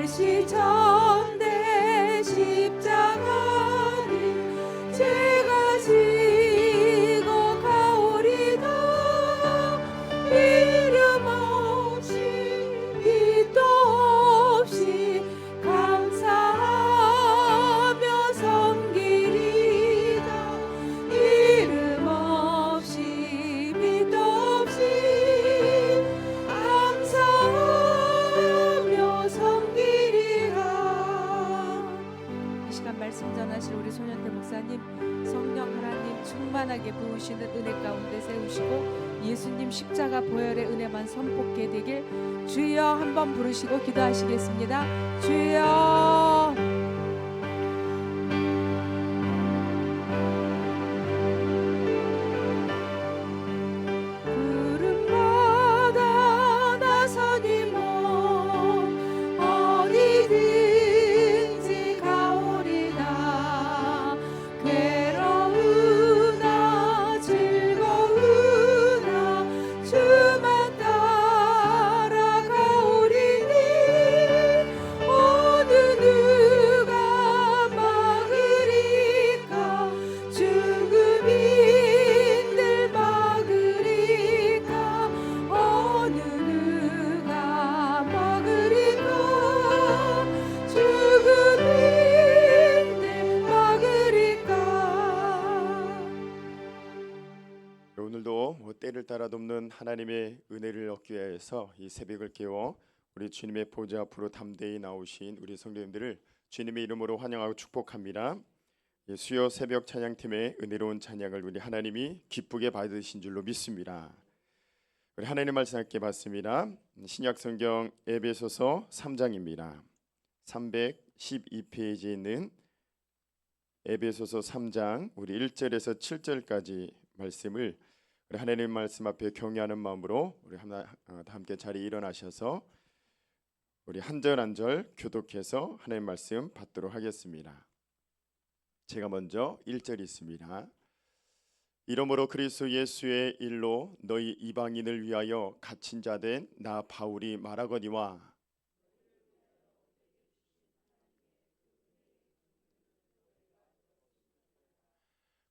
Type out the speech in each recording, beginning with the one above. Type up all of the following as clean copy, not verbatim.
멸시전대 십자가를 제가 지고 가오리다. 이름 없이 빛도 없이 감사하며 섬기리다. 이름 없이 빛도 없이 감사하며 섬기리라. 이 시간 말씀 전하실 우리 손현태 목사님, 성령 하나님 충만하게 부으시는 은혜 가운데 세우시고 예수님 십자가 보혈의 은혜만 선포케 되길 주여 한번 부르시고 기도하시겠습니다. 주여. 구름마다 나서니 몸 어디든지 가오리다. 괴로우나 즐거우나 주만 따라가오리니. 어느 누가 막으리까. 죽음인들 막으리까. 어느 누가 막으리까. 죽음인들 막으리까. 오늘도 때를 따라 돕는 하나님의 은혜를 얻기 위해서 이 새벽을 깨워 우리 주님의 보좌 앞으로 담대히 나오신 우리 성도님들을 주님의 이름으로 환영하고 축복합니다. 수요 새벽 찬양팀의 은혜로운 찬양을 우리 하나님이 기쁘게 받으신 줄로 믿습니다. 우리 하나님 말씀 함께 봤습니다. 신약성경 에베소서 3장입니다. 312페이지에 있는 에베소서 3장 우리 1절에서 7절까지 말씀을 우리 하나님 말씀 앞에 경외하는 마음으로 우리 함께 자리에 일어나셔서 우리 한 절 한 절 교독해서 하나님 말씀 받도록 하겠습니다. 제가 먼저 1절 있습니다. 이러므로 그리스도 예수의 일로 너희 이방인을 위하여 갇힌 자 된 나 바울이 말하거니와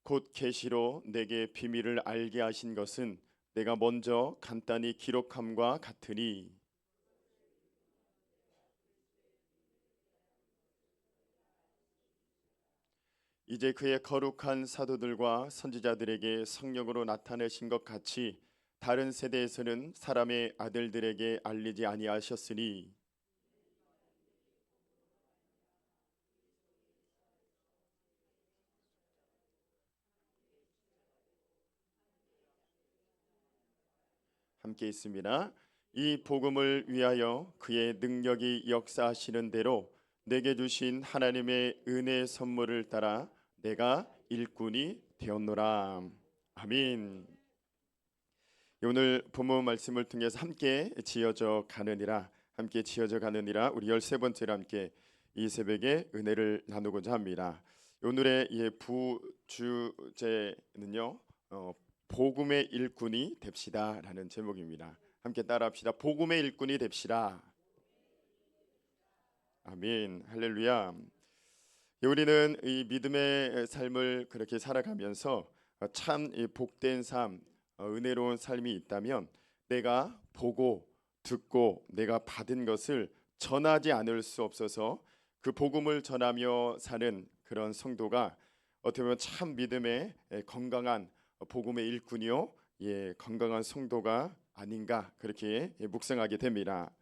곧 계시로 내게 비밀을 알게 하신 것은 내가 먼저 간단히 기록함과 같으니 이제 그의 거룩한 사도들과 선지자들에게 성령으로 나타내신 것 같이 다른 세대에서는 사람의 아들들에게 알리지 아니하셨으니 함께 있습니다. 이 복음을 위하여 그의 능력이 역사하시는 대로 내게 주신 하나님의 은혜의 선물을 따라 내가 일꾼이 되었노라. 아멘. 오늘 본문 말씀을 통해서 함께 지어져 가느니라 우리 13번째로 함께 이 새벽에 은혜를 나누고자 합니다. 오늘의 부주제는요 복음의 일꾼이 됩시다 라는 제목입니다. 함께 따라합시다. 복음의 일꾼이 됩시다. 아멘. 할렐루야. 우리는 이 믿음의 삶을 그렇게 살아가면서 참 복된 삶, 은혜로운 삶이 있다면 내가 보고 듣고 내가 받은 것을 전하지 않을 수 없어서 그 복음을 전하며 사는 그런 성도가 어떻게 보면 참 믿음의 건강한 복음의 일꾼이요 건강한 성도가 아닌가 그렇게 묵상하게 됩니다.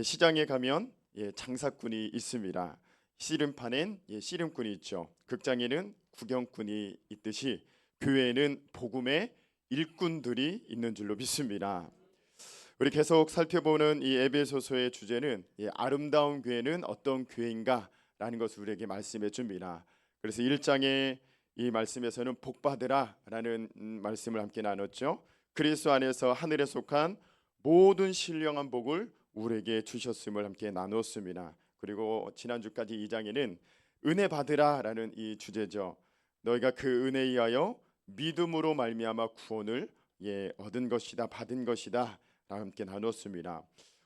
시장에 가면 장사꾼이 있습니다. 씨름판엔 씨름꾼이 있죠. 극장에는 구경꾼이 있듯이 교회에는 복음의 일꾼들이 있는 줄로 믿습니다. 우리 계속 살펴보는 이 에베소서의 주제는 아름다운 교회는 어떤 교회인가 라는 것을 우리에게 말씀해 줍니다. 그래서 1장의 이 말씀에서는 복받으라 라는 말씀을 함께 나눴죠. 그리스도 안에서 하늘에 속한 모든 신령한 복을 우리에게 주셨음을 함께 나눴습니다. 그리고 지난주까지 2장에는 은혜 받으라 라는 이 주제죠. 너희가 그 은혜에 의하여 믿음으로 말미암아 구원을 얻은 것이다, 받은 것이다 라 함께 나눴습니다.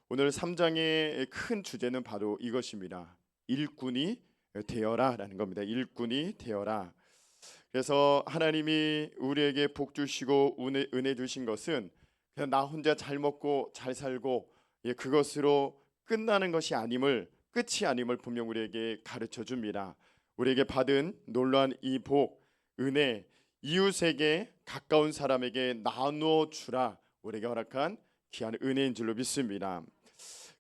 오늘 3장의 큰 주제는 바로 이것입니다. 일꾼이 되어라라는 겁니다. 일꾼이 되어라. 그래서 하나님이 우리에게 복 주시고 은혜 주신 것은 그냥 나 혼자 잘 먹고 잘 살고 그것으로 끝나는 것이 아님을, 끝이 아님을 분명 우리에게 가르쳐 줍니다. 우리에게 받은 놀라운 이 복, 은혜, 이웃에게 가까운 사람에게 나누어 주라 우리에게 허락한 귀한 은혜인 줄로 믿습니다.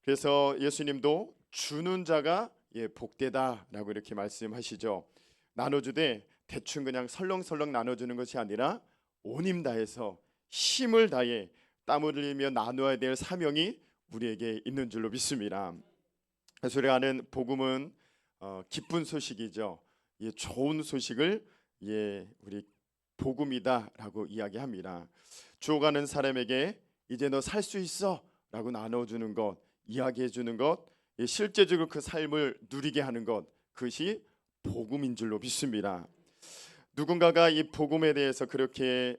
그래서 예수님도 주는 자가 복되다라고 이렇게 말씀하시죠. 나눠주되 대충 그냥 설렁설렁 나눠주는 것이 아니라 온 힘 다해서 힘을 다해 땀을 흘리며 나누어야 될 사명이 우리에게 있는 줄로 믿습니다. 그래서 우리가 아는 복음은 기쁜 소식이죠. 좋은 소식을 우리 복음이다라고 이야기합니다. 죽어가는 사람에게 이제 너 살 수 있어라고 나눠주는 것, 이야기해주는 것, 실제적으로 그 삶을 누리게 하는 것, 그것이 복음인 줄로 믿습니다. 누군가가 이 복음에 대해서 그렇게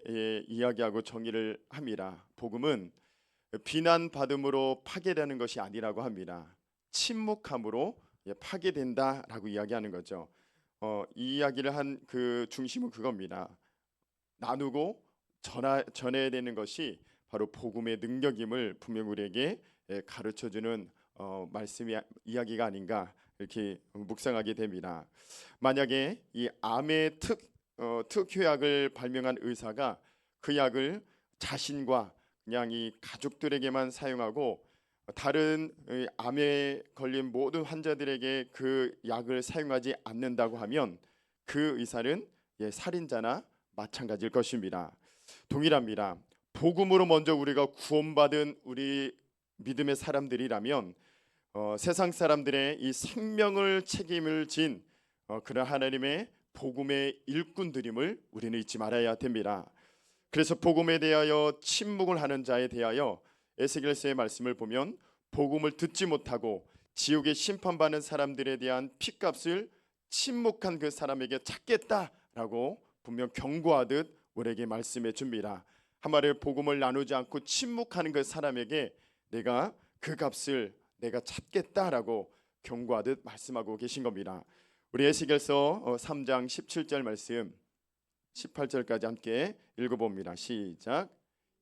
이야기하고 정의를 합니다. 복음은 비난받음으로 파괴되는 것이 아니라고 합니다. 침묵함으로 파괴된다라고 이야기하는 거죠. 이 이야기를 한 그 중심은 그겁니다. 나누고 전해야 되는 것이 바로 복음의 능력임을 분명 우리에게 가르쳐주는 말씀이 이야기가 아닌가 이렇게 묵상하게 됩니다. 만약에 이 암의 특효약을 발명한 의사가 그 약을 자신과 그냥 이 가족들에게만 사용하고 다른 암에 걸린 모든 환자들에게 그 약을 사용하지 않는다고 하면 그 의사는 살인자나 마찬가지일 것입니다. 동일합니다. 복음으로 먼저 우리가 구원받은 우리 믿음의 사람들이라면 세상 사람들의 이 생명을 책임을 진 그런 하나님의 복음의 일꾼들임을 우리는 잊지 말아야 됩니다. 그래서 복음에 대하여 침묵을 하는 자에 대하여 에스겔서의 말씀을 보면 복음을 듣지 못하고 지옥에 심판받는 사람들에 대한 핏값을 침묵한 그 사람에게 찾겠다라고 분명 경고하듯 우리에게 말씀해 줍니다. 한마디로 복음을 나누지 않고 침묵하는 그 사람에게 내가 그 값을 내가 찾겠다라고 경고하듯 말씀하고 계신 겁니다. 우리 에스겔서 3장 17절 말씀 18절까지 함께 읽어봅니다. 시작.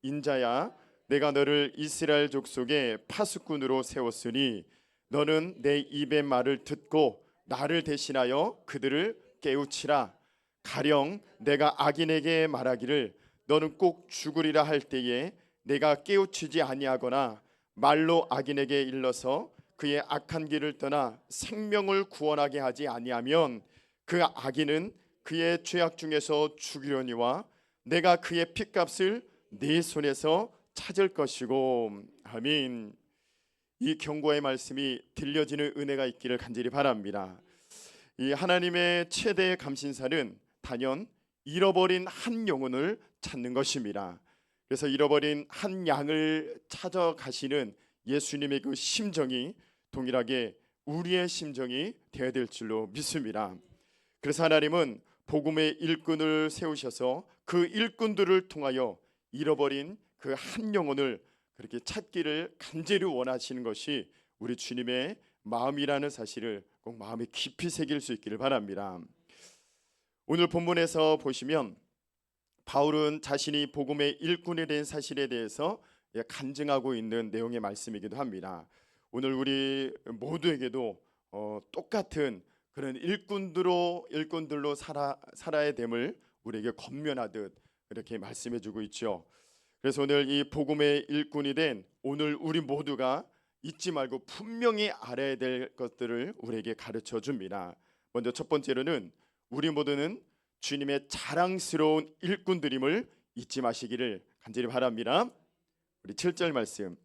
인자야 내가 너를 이스라엘 족속의 파수꾼으로 세웠으니 너는 내 입의 말을 듣고 나를 대신하여 그들을 깨우치라. 가령 내가 악인에게 말하기를 너는 꼭 죽으리라 할 때에 내가 깨우치지 아니하거나 말로 악인에게 일러서 그의 악한 길을 떠나 생명을 구원하게 하지 아니하면 그 악인은 그의 죄악 중에서 죽으려니와 내가 그의 핏값을 네 손에서 찾을 것이고. 아멘. 이 경고의 말씀이 들려지는 은혜가 있기를 간절히 바랍니다. 이 하나님의 최대의 감신사는 단연 잃어버린 한 영혼을 찾는 것입니다. 그래서 잃어버린 한 양을 찾아가시는 예수님의 그 심정이 동일하게 우리의 심정이 되어야 될 줄로 믿습니다. 그래서 하나님은 복음의 일꾼을 세우셔서 그 일꾼들을 통하여 잃어버린 그 한 영혼을 그렇게 찾기를 간절히 원하시는 것이 우리 주님의 마음이라는 사실을 꼭 마음에 깊이 새길 수 있기를 바랍니다. 오늘 본문에서 보시면 바울은 자신이 복음의 일꾼이 된 사실에 대해서 간증하고 있는 내용의 말씀이기도 합니다. 오늘 우리 모두에게도 똑같은 그런 일꾼들로 살아야 됨을 우리에게 권면하듯 이렇게 말씀해주고 있죠. 그래서 오늘 이 복음의 일꾼이 된 오늘 우리 모두가 잊지 말고 분명히 알아야 될 것들을 우리에게 가르쳐 줍니다. 먼저 첫 번째로는 우리 모두는 주님의 자랑스러운 일꾼들임을 잊지 마시기를 간절히 바랍니다. 우리 7절 말씀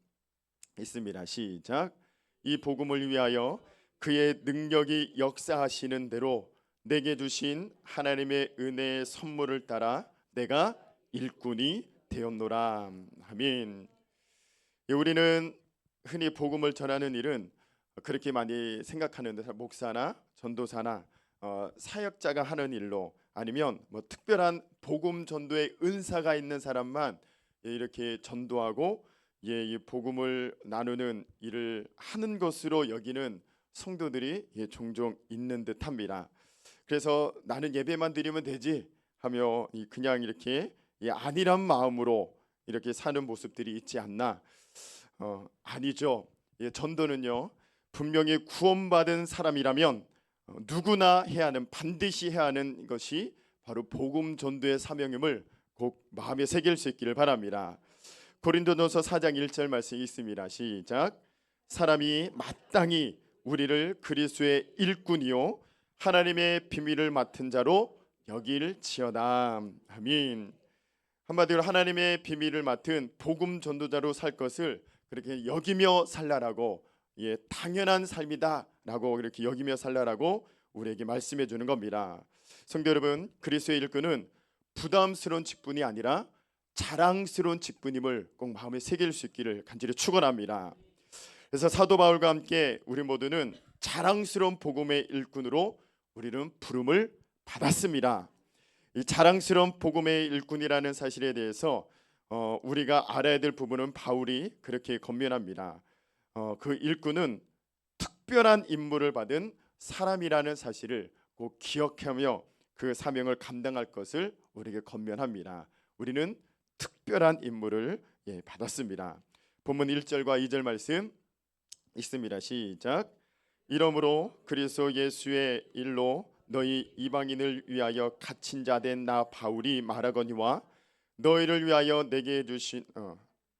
있습니다. 시작. 이 복음을 위하여 그의 능력이 역사하시는 대로 내게 주신 하나님의 은혜의 선물을 따라 내가 일꾼이 되었노라. 아멘. 우리는 흔히 복음을 전하는 일은 그렇게 많이 생각하는데 목사나 전도사나 사역자가 하는 일로 아니면 뭐 특별한 복음 전도의 은사가 있는 사람만 이렇게 전도하고 이 복음을 나누는 일을 하는 것으로 여기는 성도들이 종종 있는 듯합니다. 그래서 나는 예배만 드리면 되지 하며 그냥 이렇게 아니란 마음으로 이렇게 사는 모습들이 있지 않나? 아니죠. 전도는요, 분명히 구원받은 사람이라면 누구나 해야 하는, 반드시 해야 하는 것이 바로 복음 전도의 사명임을 꼭 마음에 새길 수 있기를 바랍니다. 고린도전서 4장 1절 말씀이 있습니다. 시작. 사람이 마땅히 우리를 그리스도의 일꾼이요 하나님의 비밀을 맡은 자로 여길지어다. 아멘. 한마디로 하나님의 비밀을 맡은 복음 전도자로 살 것을 그렇게 여기며 살라라고, 당연한 삶이다라고 이렇게 여기며 살라라고 우리에게 말씀해 주는 겁니다. 성도 여러분, 그리스도의 일꾼은 부담스러운 직분이 아니라 자랑스러운 직분임을 꼭 마음에 새길 수 있기를 간절히 축원합니다. 그래서 사도 바울과 함께 우리 모두는 자랑스러운 복음의 일꾼으로 우리는 부름을 받았습니다. 이 자랑스러운 복음의 일꾼이라는 사실에 대해서 우리가 알아야 될 부분은 바울이 그렇게 권면합니다. 그 일꾼은 특별한 임무를 받은 사람이라는 사실을 꼭 기억하며 그 사명을 감당할 것을 우리에게 권면합니다. 우리는 특별한 임무를 받았습니다. 본문 1절과 2절 말씀 있습니다. 시작. 이러므로 그리스도 예수의 일로 너희 이방인을 위하여 갇힌 자 된 나 바울이 말하거니와 너희를 위하여 내게 주신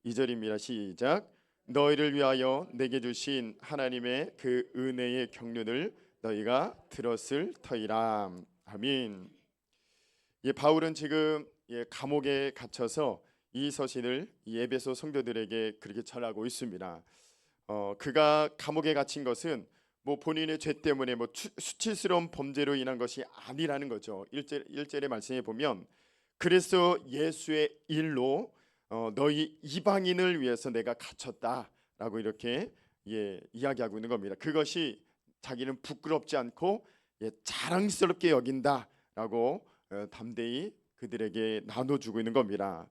2절입니다. 시작. 너희를 위하여 내게 주신 하나님의 그 은혜의 경륜을 너희가 들었을 터이라. 아멘. 바울은 지금 감옥에 갇혀서 이 서신을 에베소 성도들에게 그렇게 전하고 있습니다. 그가 감옥에 갇힌 것은 본인의 죄 때문에 수치스러운 범죄로 인한 것이 아니라는 거죠. 1절의 말씀에 보면 그래서 예수의 일로 너희 이방인을 위해서 내가 갇혔다라고 이렇게 이야기하고 있는 겁니다. 그것이 자기는 부끄럽지 않고 자랑스럽게 여긴다라고 담대히 그들에게 나눠주고 있는 겁니다.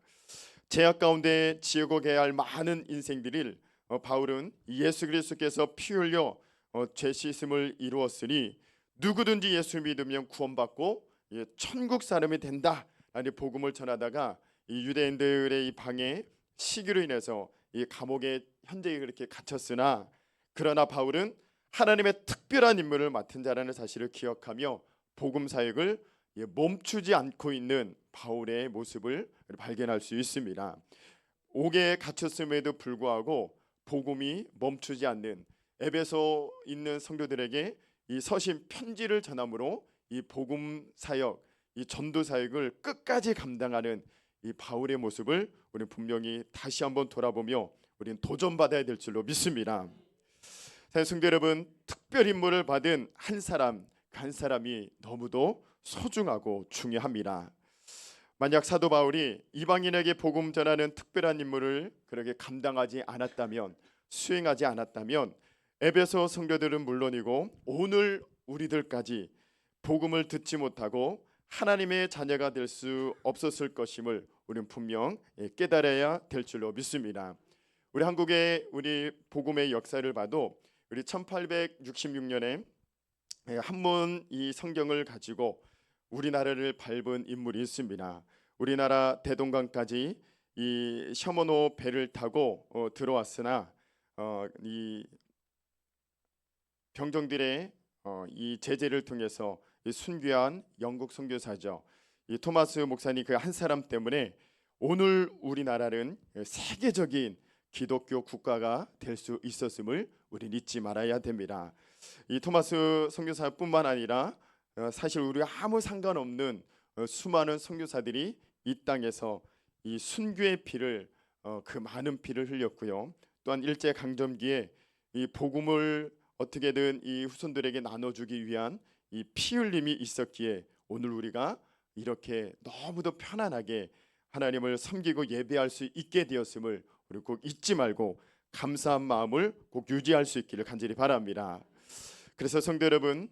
죄악 가운데 지옥에 가야 할 많은 인생들을 바울은 예수 그리스도께서 피 흘려 죄 씻음을 이루었으니 누구든지 예수 믿으면 구원받고 천국 사람이 된다라는 복음을 전하다가 이 유대인들의 이 방해 시기로 인해서 이 감옥에 현재 그렇게 갇혔으나, 그러나 바울은 하나님의 특별한 임무를 맡은 자라는 사실을 기억하며 복음 사역을 멈추지 않고 있는 바울의 모습을 발견할 수 있습니다. 옥에 갇혔음에도 불구하고 복음이 멈추지 않는 에베소 있는 성도들에게 이 서신 편지를 전함으로 이 복음 사역, 이 전도 사역을 끝까지 감당하는 이 바울의 모습을 우리는 분명히 다시 한번 돌아보며 우리는 도전받아야 될 줄로 믿습니다. 성도 여러분, 특별 임무를 받은 한 사람, 한 사람이 너무도 소중하고 중요합니다. 만약 사도 바울이 이방인에게 복음 전하는 특별한 임무를 그렇게 감당하지 않았다면, 수행하지 않았다면 에베소 성도들은 물론이고 오늘 우리들까지 복음을 듣지 못하고 하나님의 자녀가 될 수 없었을 것임을 우리는 분명 깨달아야 될 줄로 믿습니다. 우리 한국의 우리 복음의 역사를 봐도 우리 1866년에 한문 이 성경을 가지고 우리나라를 밟은 인물이 있습니다. 우리나라 대동강까지 이 셔먼호 배를 타고 들어왔으나 이 병정들의 이 제재를 통해서 이 순교한 영국 선교사죠. 이 토마스 목사님 그 한 사람 때문에 오늘 우리나라는 세계적인 기독교 국가가 될 수 있었음을 우리는 잊지 말아야 됩니다. 이 토마스 선교사뿐만 아니라 사실 우리와 아무 상관없는 수많은 선교사들이 이 땅에서 이 순교의 피를 그 많은 피를 흘렸고요. 또한 일제 강점기에 이 복음을 어떻게든 이 후손들에게 나눠주기 위한 이 피 흘림이 있었기에 오늘 우리가 이렇게 너무도 편안하게 하나님을 섬기고 예배할 수 있게 되었음을 우리 꼭 잊지 말고 감사한 마음을 꼭 유지할 수 있기를 간절히 바랍니다. 그래서 성도 여러분,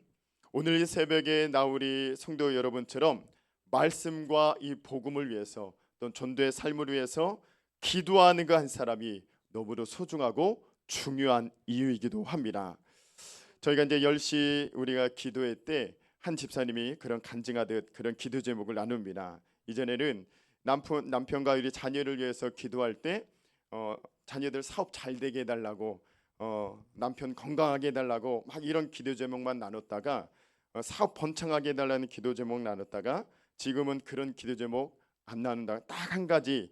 오늘 이 새벽에 나우리 성도 여러분처럼 말씀과 이 복음을 위해서 또 전도의 삶을 위해서 기도하는 그 한 사람이 너무도 소중하고 중요한 이유이기도 합니다. 저희가 이제 10시 우리가 기도회 때 한 집사님이 그런 간증하듯 그런 기도 제목을 나눕니다. 이전에는 남편과 우리 자녀를 위해서 기도할 때 자녀들 사업 잘 되게 해달라고, 남편 건강하게 해달라고 막 이런 기도 제목만 나눴다가 사업 번창하게 해달라는 기도 제목 나눴다가 지금은 그런 기도 제목 안 나눈다. 딱 한 가지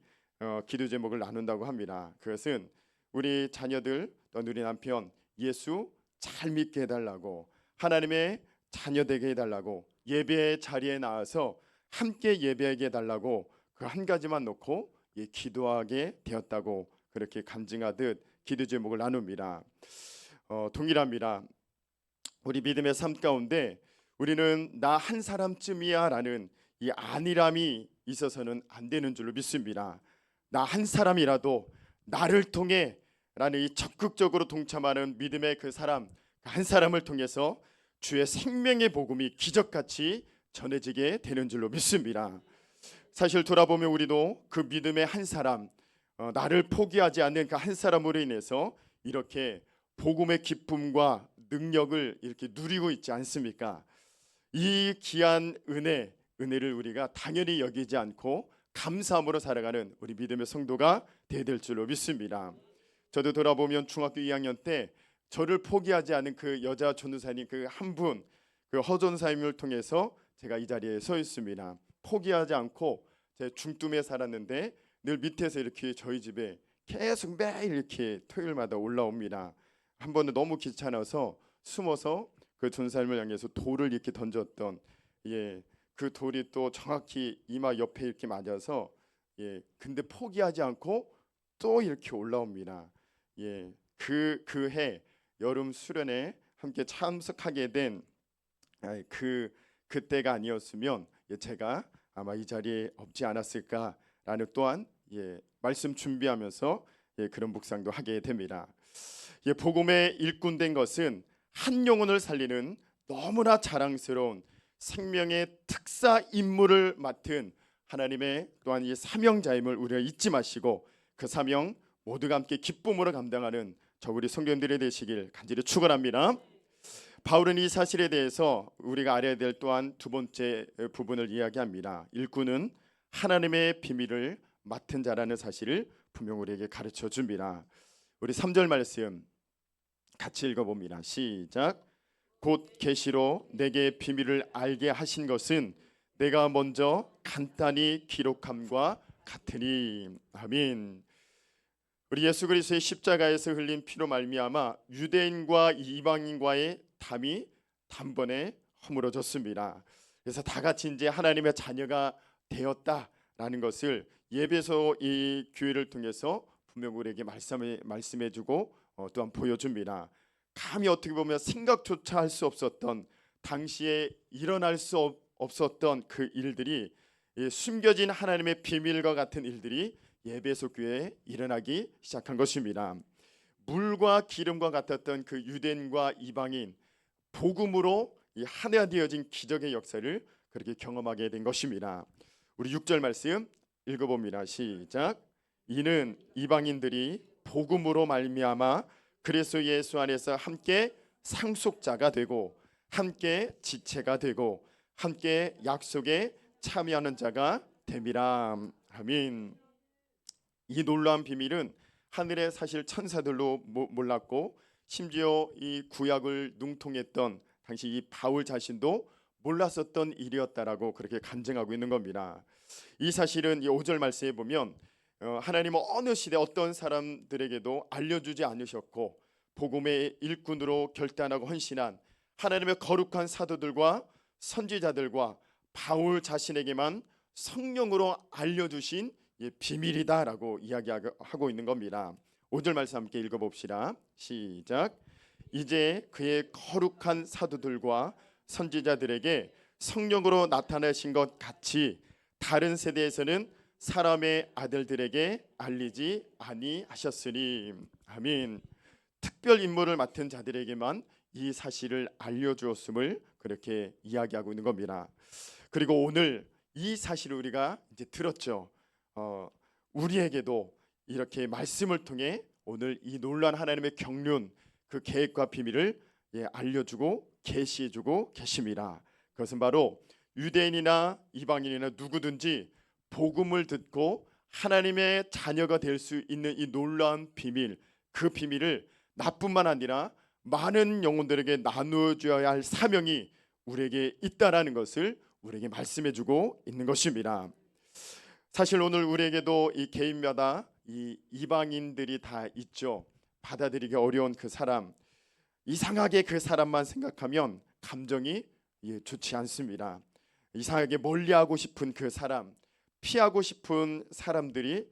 기도 제목을 나눈다고 합니다. 그것은 우리 자녀들 또 우리 남편 예수 잘 믿게 해달라고, 하나님의 자녀 되게 해달라고, 예배 자리에 나와서 함께 예배하게 해달라고, 그 한 가지만 놓고 기도하게 되었다고 그렇게 간증하듯 기도 제목을 나눕니다. 동일합니다. 우리 믿음의 삶 가운데 우리는 나 한 사람쯤이야라는 이 안일함이 있어서는 안 되는 줄로 믿습니다. 나 한 사람이라도 나를 통해 라는 이 적극적으로 동참하는 믿음의 그 사람, 한 사람을 통해서 주의 생명의 복음이 기적같이 전해지게 되는 줄로 믿습니다. 사실 돌아보면 우리도 그 믿음의 한 사람, 나를 포기하지 않는 그 한 사람으로 인해서 이렇게 복음의 기쁨과 능력을 이렇게 누리고 있지 않습니까? 이 귀한 은혜를 우리가 당연히 여기지 않고 감사함으로 살아가는 우리 믿음의 성도가 되어야 될 줄로 믿습니다. 저도 돌아보면 중학교 2학년 때 저를 포기하지 않은 그 여자 전도사님 그 한 분, 그 허전사님을 통해서 제가 이 자리에 서 있습니다. 포기하지 않고 제 중tum에 살았는데 늘 밑에서 이렇게 저희 집에 계속 매일 이렇게 토요일마다 올라옵니다. 한 번은 너무 귀찮아서 숨어서 그 전사님을 향해서 돌을 이렇게 던졌던, 그 돌이 또 정확히 이마 옆에 이렇게 맞아서, 근데 포기하지 않고 또 이렇게 올라옵니다. 그 해 여름 수련회 함께 참석하게 된 그때가 아니었으면 제가 아마 이 자리에 없지 않았을까라는 또한 말씀 준비하면서 그런 묵상도 하게 됩니다. 복음의 일꾼 된 것은 한 영혼을 살리는 너무나 자랑스러운 생명의 특사 임무를 맡은 하나님의 또한 이 사명자임을 우리가 잊지 마시고 그 사명 모두가 함께 기쁨으로 감당하는 저 우리 성도님들이 되시길 간절히 축원합니다. 바울은 이 사실에 대해서 우리가 알아야 될 또한 두 번째 부분을 이야기합니다. 일꾼은 하나님의 비밀을 맡은 자라는 사실을 분명 우리에게 가르쳐 줍니다. 우리 3절 말씀 같이 읽어봅니다. 시작. 곧 계시로 내게 비밀을 알게 하신 것은 내가 먼저 간단히 기록함과 같으니. 아멘. 우리 예수 그리스도의 십자가에서 흘린 피로 말미암아 유대인과 이방인과의 담이 단번에 허물어졌습니다. 그래서 다 같이 이제 하나님의 자녀가 되었다라는 것을 예배소 이 교회를 통해서 분명 우리에게 말씀해주고 또한 보여줍니다. 감히 어떻게 보면 생각조차 할 수 없었던, 당시에 일어날 수 없었던 그 일들이, 숨겨진 하나님의 비밀과 같은 일들이 예배소 교회에 일어나기 시작한 것입니다. 물과 기름과 같았던 그 유대인과 이방인, 복음으로 하나 되어진 기적의 역사를 그렇게 경험하게 된 것입니다. 우리 6절 말씀 읽어봅니다. 시작. 이는 이방인들이 복음으로 말미암아 그리스도 예수 안에서 함께 상속자가 되고 함께 지체가 되고 함께 약속에 참여하는 자가 됨이라. 아멘. 이 놀라운 비밀은 하늘의 사실 천사들로 몰랐고 심지어 이 구약을 능통했던 당시 이 바울 자신도 몰랐었던 일이었다라고 그렇게 간증하고 있는 겁니다. 이 사실은 이 5절 말씀에 보면 하나님은 어느 시대 어떤 사람들에게도 알려주지 않으셨고 복음의 일꾼으로 결단하고 헌신한 하나님의 거룩한 사도들과 선지자들과 바울 자신에게만 성령으로 알려주신 비밀이다라고 이야기하고 있는 겁니다. 5절 말씀 함께 읽어봅시다. 시작. 이제 그의 거룩한 사도들과 선지자들에게 성령으로 나타나신 것 같이 다른 세대에서는 사람의 아들들에게 알리지 아니하셨으니. 아멘. 특별 임무를 맡은 자들에게만 이 사실을 알려주었음을 그렇게 이야기하고 있는 겁니다. 그리고 오늘 이 사실을 우리가 이제 들었죠. 우리에게도 이렇게 말씀을 통해 오늘 이 놀라운 하나님의 경륜, 그 계획과 비밀을 알려주고 계시해주고 계십니다. 그것은 바로 유대인이나 이방인이나 누구든지 복음을 듣고 하나님의 자녀가 될 수 있는 이 놀라운 비밀, 그 비밀을 나뿐만 아니라 많은 영혼들에게 나누어줘야 할 사명이 우리에게 있다라는 것을 우리에게 말씀해주고 있는 것입니다. 사실 오늘 우리에게도 이 개인마다 이 이방인들이 다 있죠. 받아들이기 어려운 그 사람, 이상하게 그 사람만 생각하면 감정이 좋지 않습니다. 이상하게 멀리하고 싶은 그 사람, 피하고 싶은 사람들이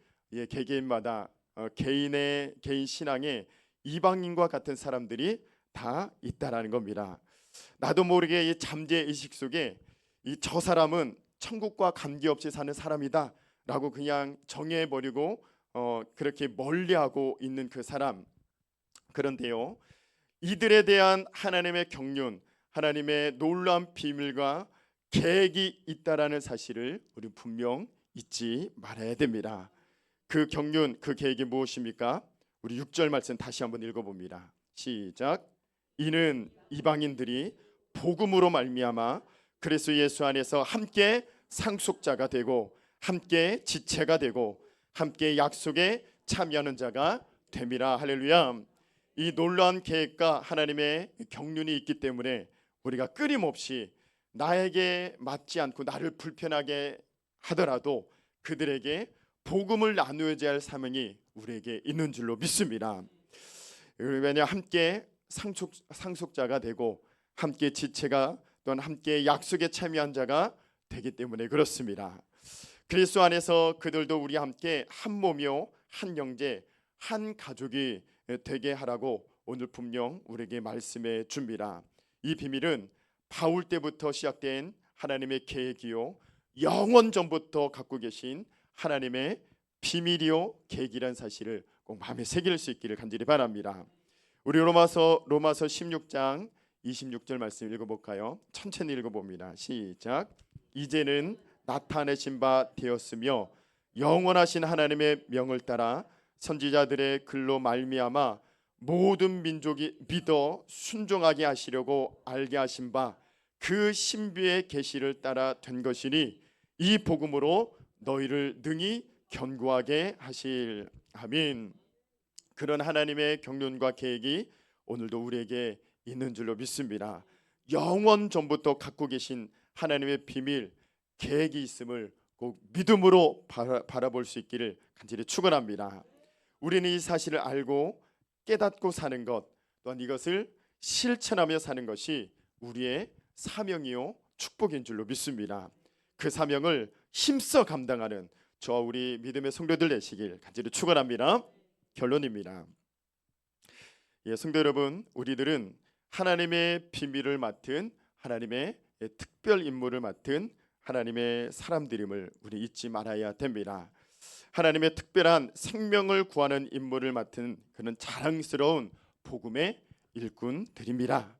개개인마다 개인 신앙에 이방인과 같은 사람들이 다 있다라는 겁니다. 나도 모르게 이 잠재 의식 속에 저 사람은 천국과 관계없이 사는 사람이다 라고 그냥 정해버리고 그렇게 멀리하고 있는 그 사람. 그런데요, 이들에 대한 하나님의 경륜, 하나님의 놀라운 비밀과 계획이 있다라는 사실을 우리 분명 잊지 말아야 됩니다. 그 경륜, 그 계획이 무엇입니까? 우리 6절 말씀 다시 한번 읽어봅니다. 시작. 이는 이방인들이 복음으로 말미암아 그리스도 예수 안에서 함께 상속자가 되고 함께 지체가 되고 함께 약속에 참여하는 자가 됨이라. 할렐루야. 이 놀라운 계획과 하나님의 경륜이 있기 때문에 우리가 끊임없이 나에게 맞지 않고 나를 불편하게 하더라도 그들에게 복음을 나누어야 할 사명이 우리에게 있는 줄로 믿습니다. 왜냐, 함께 상속자가 되고 함께 지체가 또한 함께 약속에 참여한 자가 되기 때문에 그렇습니다. 그리스도 안에서 그들도 우리 함께 한 몸이요 한 형제 한 가족이 되게 하라고 오늘 분명 우리에게 말씀해 줍니다. 이 비밀은 바울 때부터 시작된 하나님의 계획이요 영원 전부터 갖고 계신 하나님의 비밀이요 계획이라는 사실을 꼭 마음에 새길 수 있기를 간절히 바랍니다. 우리 로마서 16장 26절 말씀 읽어볼까요? 천천히 읽어봅니다. 시작. 이제는 나타내신 바 되었으며 영원하신 하나님의 명을 따라 선지자들의 글로 말미암아 모든 민족이 믿어 순종하게 하시려고 알게 하신 바 그 신비의 계시를 따라 된 것이니 이 복음으로 너희를 능히 견고하게 하실. 아멘. 그런 하나님의 경륜과 계획이 오늘도 우리에게 있는 줄로 믿습니다. 영원 전부터 갖고 계신 하나님의 비밀, 계획이 있음을 꼭 믿음으로 바라볼 수 있기를 간절히 축원합니다. 우리는 이 사실을 알고 깨닫고 사는 것, 또한 이것을 실천하며 사는 것이 우리의 사명이요 축복인 줄로 믿습니다. 그 사명을 힘써 감당하는 저와 우리 믿음의 성도들 되시길 간절히 축원합니다. 결론입니다. 성도 여러분, 우리들은 하나님의 비밀을 맡은 하나님의 특별 임무를 맡은 하나님의 사람들임을 우리 잊지 말아야 됩니다. 하나님의 특별한 생명을 구하는 임무를 맡은 그는 자랑스러운 복음의 일꾼들입니다.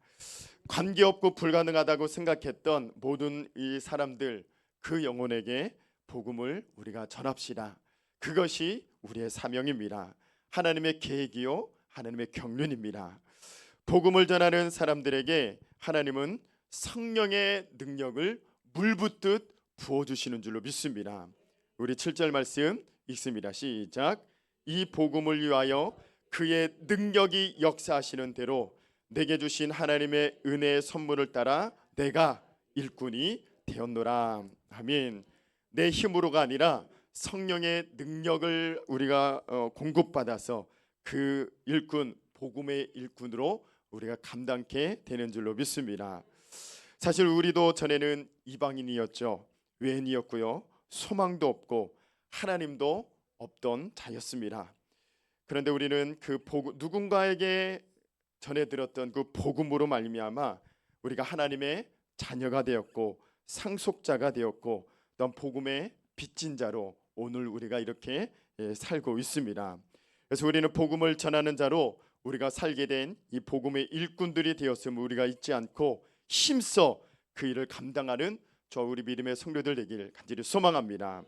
관계없고 불가능하다고 생각했던 모든 이 사람들, 그 영혼에게 복음을 우리가 전합시다. 그것이 우리의 사명입니다. 하나님의 계획이요 하나님의 경륜입니다. 복음을 전하는 사람들에게 하나님은 성령의 능력을 물붓듯 부어주시는 줄로 믿습니다. 우리 7절 말씀 읽습니다. 시작. 이 복음을 위하여 그의 능력이 역사하시는 대로 내게 주신 하나님의 은혜의 선물을 따라 내가 일꾼이 되었노라. 아멘. 내 힘으로가 아니라 성령의 능력을 우리가 공급받아서 그 일꾼, 복음의 일꾼으로 우리가 감당케 되는 줄로 믿습니다. 사실 우리도 전에는 이방인이었죠. 외인이었고요. 소망도 없고 하나님도 없던 자였습니다. 그런데 우리는 누군가에게 전해 들었던 그 복음으로 말미암아 우리가 하나님의 자녀가 되었고 상속자가 되었고 또한 복음의 빚진 자로 오늘 우리가 이렇게 살고 있습니다. 그래서 우리는 복음을 전하는 자로 우리가 살게 된 이 복음의 일꾼들이 되었음을 우리가 잊지 않고 힘써 그 일을 감당하는 저 우리 믿음의 성도들 되기를 간절히 소망합니다.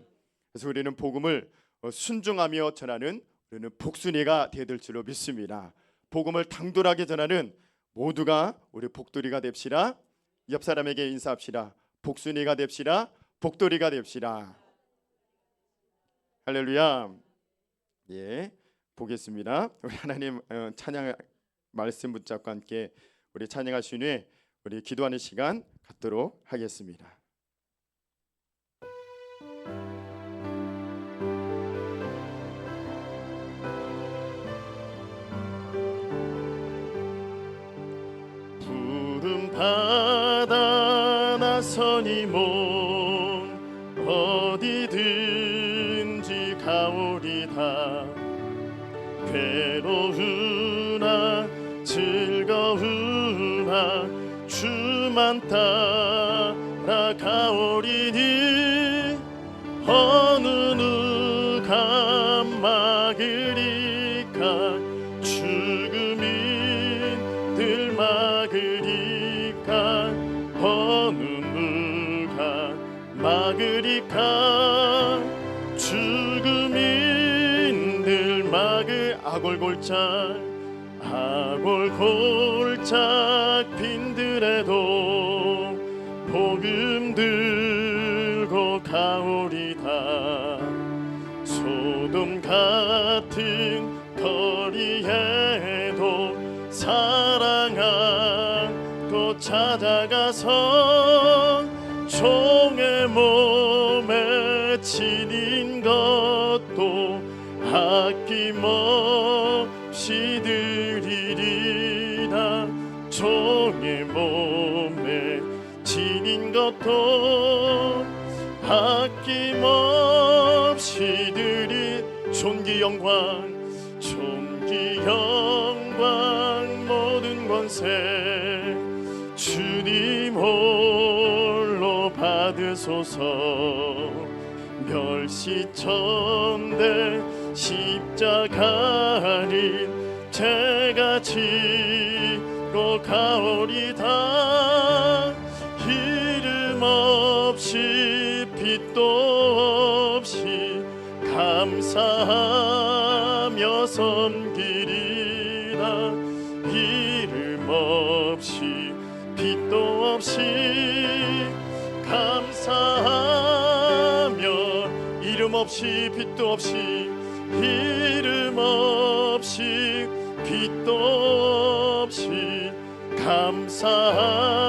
그래서 우리는 복음을 순종하며 전하는 우리는 복순이가 되들 줄로 믿습니다. 복음을 당돌하게 전하는 모두가 우리 복돌이가 됩시다. 옆 사람에게 인사합시다. 복순이가 됩시다. 복돌이가 됩시다. 할렐루야. 예, 보겠습니다. 우리 하나님 찬양 말씀 붙잡고 함께 우리 찬양하신 후에 우리 기도하는 시간 갖도록 하겠습니다. 푸른 바다 나서니 몸 어디든지 가오리다. 괴로우나 즐거우나 주만 따라가오리니 어느 누가 막으리까. 죽음이 늘 막으리까. 어느 누가 막으리까. 죽음이 늘 막을 아골골짝 빈들에도 복음 들고 가오리다. 소돔 같은 거리에도 사랑하고 찾아가서 종의 몸에 지닌 것도 아낌없이 드리리라. 종의 몸에 지닌 것도 아낌없이 드리. 존귀 영광 모든 권세 주님 홀로 받으소서. 멸시천대 십자가를 제가 지고 가오리다. 이름 없이 빛도 없이 감사하며 섬기리라. 이름 없이 빛도 없이 감사하며 이름 없이 빛도 없이 이름 없이 빛도 없이 감사하며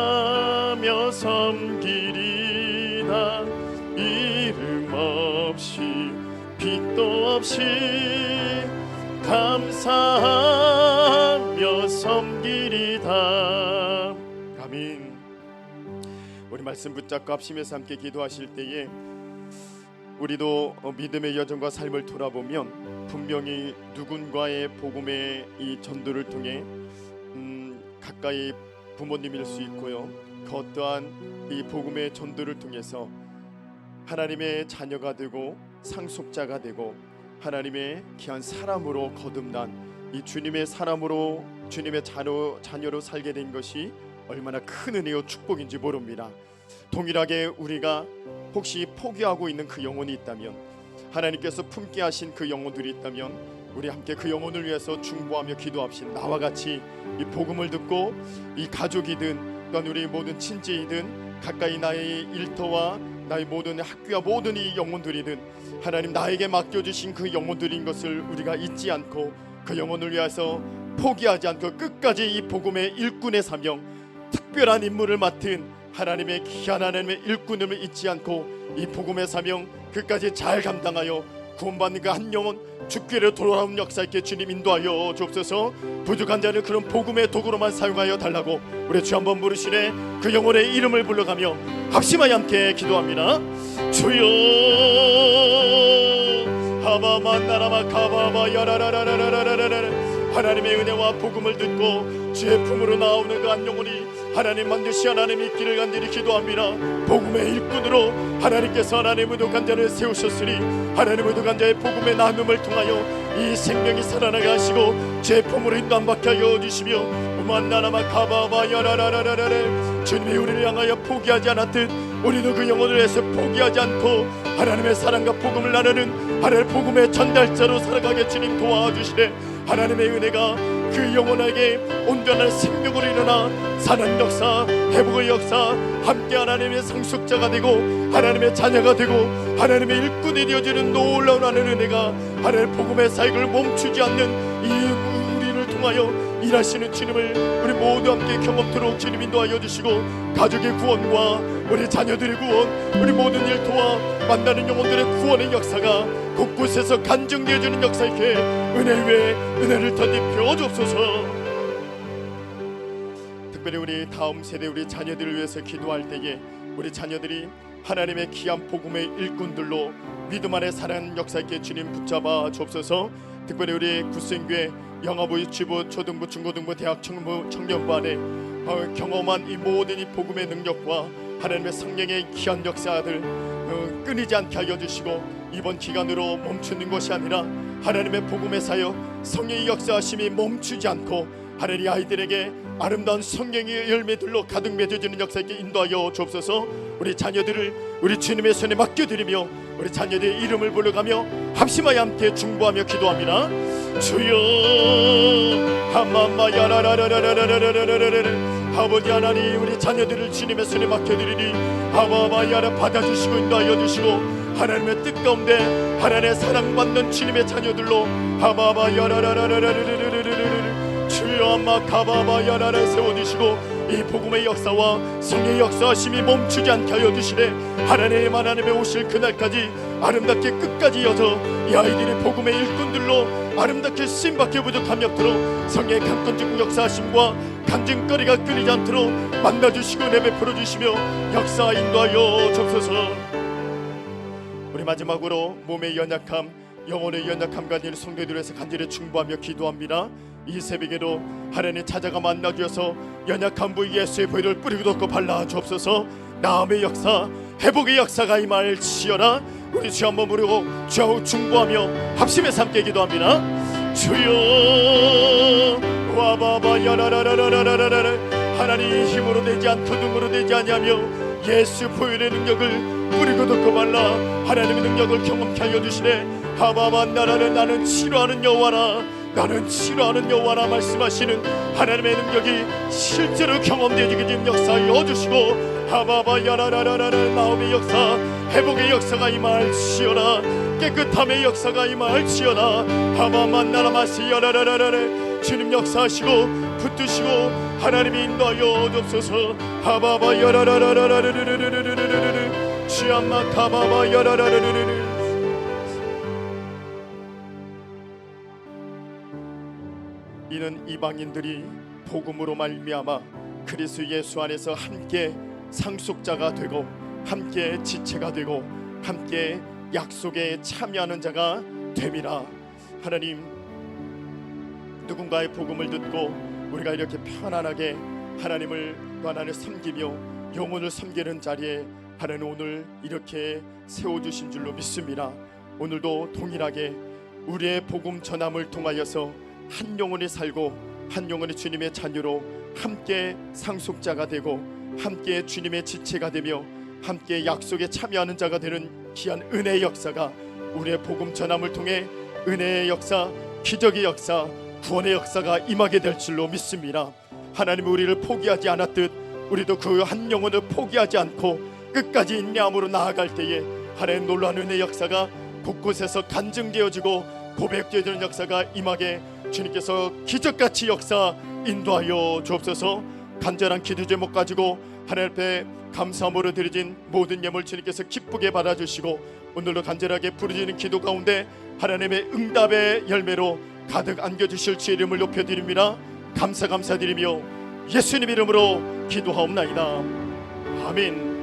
섬기리라. 이름 없이 빛도 없이 감사하며 섬기리다. 아멘. 우리 말씀 붙잡고 합심해서 함께 기도하실 때에 우리도 믿음의 여정과 삶을 돌아보면 분명히 누군가의 복음의 이 전도를 통해 가까이 부모님일 수 있고요, 그 어떠한 이 복음의 전도를 통해서 하나님의 자녀가 되고 상속자가 되고 하나님의 귀한 사람으로 거듭난 이 주님의 사람으로 주님의 자녀로 살게 된 것이 얼마나 큰 은혜요 축복인지 모릅니다. 동일하게 우리가 혹시 포기하고 있는 그 영혼이 있다면, 하나님께서 품게 하신 그 영혼들이 있다면 우리 함께 그 영혼을 위해서 중보하며 기도합시다. 나와 같이 이 복음을 듣고 이 가족이든 또한 우리 모든 친지이든 가까이 나의 일터와 나의 모든 학교와 모든 이 영혼들이든 하나님 나에게 맡겨주신 그 영혼들인 것을 우리가 잊지 않고 그 영혼을 위해서 포기하지 않고 끝까지 이 복음의 일꾼의 사명, 특별한 임무를 맡은 하나님의 귀한 하나님의 일꾼을 잊지 않고 이 복음의 사명 끝까지 잘 감당하여 구원받는 그 한 영혼 주께로 돌아오는 역사 있게 주님 인도하여 주옵소서. 부족한 자를 그런 복음의 도구로만 사용하여 달라고 우리 주 한번 부르시네 그 영혼의 이름을 불러가며 합심하여 함께 기도합니다. 주여 하바만나라마 카바바 야라라라라라라라라. 하나님의 은혜와 복음을 듣고 주의 품으로 나오는 그 한 영혼이 하나님 반드시 하나님의 길을 간절히 기도합니다. 복음의 일꾼으로 하나님께서 하나님의 부족한 자를 세우셨으니 하나님의 부족한 자의 복음의 나눔을 통하여 이 생명이 살아나게 하시고 제 품으로 인도함받게 하여 주시며 만나나마 가바바 야라라라라라. 주님이 우리를 향하여 포기하지 않았듯 우리도 그 영혼을 위해서 포기하지 않고 하나님의 사랑과 복음을 나누는 하나님의 복음의 전달자로 살아가게 주님 도와주시네. 하나님의 은혜가 그 영혼에게 온전한 생명으로 일어나 사는 역사, 회복의 역사, 함께 하나님의 상속자가 되고 하나님의 자녀가 되고 하나님의 일꾼이 되어지는 놀라운 하나님의 은혜가 하나님의 복음의 사역을 멈추지 않는 이 우리를 통하여 일하시는 주님을 우리 모두 함께 경험토록 주님 인도하여 주시고, 가족의 구원과 우리 자녀들의 구원, 우리 모든 일 도와 만나는 영혼들의 구원의 역사가 곳곳에서 간증되어지는 역사이게 은혜 위에 은혜를 덧입혀 주옵소서. 특별히 우리 다음 세대 우리 자녀들을 위해서 기도할 때에 우리 자녀들이 하나님의 귀한 복음의 일꾼들로 믿음 안에 사는 역사있게 주님 붙잡아 주옵소서. 특별히 우리 구생교회 영아부, 유치부, 초등부, 중고등부, 대학, 청년부 안에 경험한 이 모든 이 복음의 능력과 하나님의 성령의 귀한 역사들 끊이지 않게 하여 주시고, 이번 기간으로 멈추는 것이 아니라 하나님의 복음의 사역, 성령의 역사하심이 멈추지 않고 하나님 아이들에게 아름다운 성령의 열매들로 가득 맺어지는 역사에게 인도하여 주옵소서. 우리 자녀들을 우리 주님의 손에 맡겨드리며 우리 자녀들의 이름을 불러가며 합심하여 함께 중보하며 기도합니다. 주여 하마마 야라라라라라라라라라라. 아버지 하나님, 우리 자녀들을 주님의 손에 맡겨드리니 하마마 야라 받아주시고 인도하여 주시고, 하나님의 뜻 가운데 하나님의 사랑받는 주님의 자녀들로 하마마 야라라라라라라라라라. 주여 아마 가바바 야라를 세워주시고 이 복음의 역사와 성의 역사하심이 멈추지 않게 하여 주시네. 하나님의 오실 그날까지 아름답게 끝까지 이어져 이 아이들이 복음의 일꾼들로 아름답게 쓰임받게 부족함이 없도록 성의 강건적 역사하심과 간증거리가 끊이지 않도록 만나주시고 내베풀어 주시며 역사 인도하여 주옵소서. 우리 마지막으로 몸의 연약함, 영혼의 연약함과 늘 성도들에서 간절히 중보하며 기도합니다. 이 새벽에도 하나님 찾아가 만나 주셔서 연약한 부위 예수의 보혈을 뿌리고 덮고 발라 주옵소서. 나음의 역사, 회복의 역사가 임할지어다. 우리 주 한번 부르고 주하고 중보하며 합심해서 함께 기도합니다. 주여 와바바 야라라라라라라라. 하나님 힘으로 되지 않고 눈으로 되지 아니하며 예수 보혈의 능력을 뿌리고 덮고 발라 하나님의 능력을 경험케 하여 주시네. 하바바 나라는 나는 치료하는 여호와라, 나는 치료하는 여호와라 말씀하시는 하나님의 능력이 실제로 경험되어지게 지금 역사하여 주시고, 하바바 야라라라라. 마음의 역사, 회복의 역사가 임할지어다. 깨끗함의 역사가 임할지어다. 하바만 나라마시 야라라라라. 주님 역사하시고 붙드시고 하나님이 인도하여 주옵소서. 하바바 야라라라라라라라라라라라. 주암마 가바바 야라라라라라. 이는 이방인들이 복음으로 말미암아 그리스도 예수 안에서 함께 상속자가 되고 함께 지체가 되고 함께 약속에 참여하는 자가 됨이라. 하나님, 누군가의 복음을 듣고 우리가 이렇게 편안하게 하나님을 또 하나님을 섬기며 영혼을 섬기는 자리에 하나님 오늘 이렇게 세워주신 줄로 믿습니다. 오늘도 동일하게 우리의 복음 전함을 통하여서 한 영혼이 살고 한 영혼이 주님의 자녀로 함께 상속자가 되고 함께 주님의 지체가 되며 함께 약속에 참여하는 자가 되는 귀한 은혜의 역사가 우리의 복음 전함을 통해 은혜의 역사, 기적의 역사, 구원의 역사가 임하게 될 줄로 믿습니다. 하나님이 우리를 포기하지 않았듯 우리도 그 한 영혼을 포기하지 않고 끝까지 인내함으로 나아갈 때에 하나님 놀라운 은혜의 역사가 곳곳에서 간증되어지고 고백되어지는 역사가 임하게 주님께서 기적같이 역사 인도하여 주옵소서. 간절한 기도 제목 가지고 하나님 앞에 감사함으로 드려진 모든 예물 주님께서 기쁘게 받아주시고 오늘도 간절하게 부르짖는 기도 가운데 하나님의 응답의 열매로 가득 안겨주실 주의 이름을 높여드립니다. 감사드리며 예수님 이름으로 기도하옵나이다. 아멘.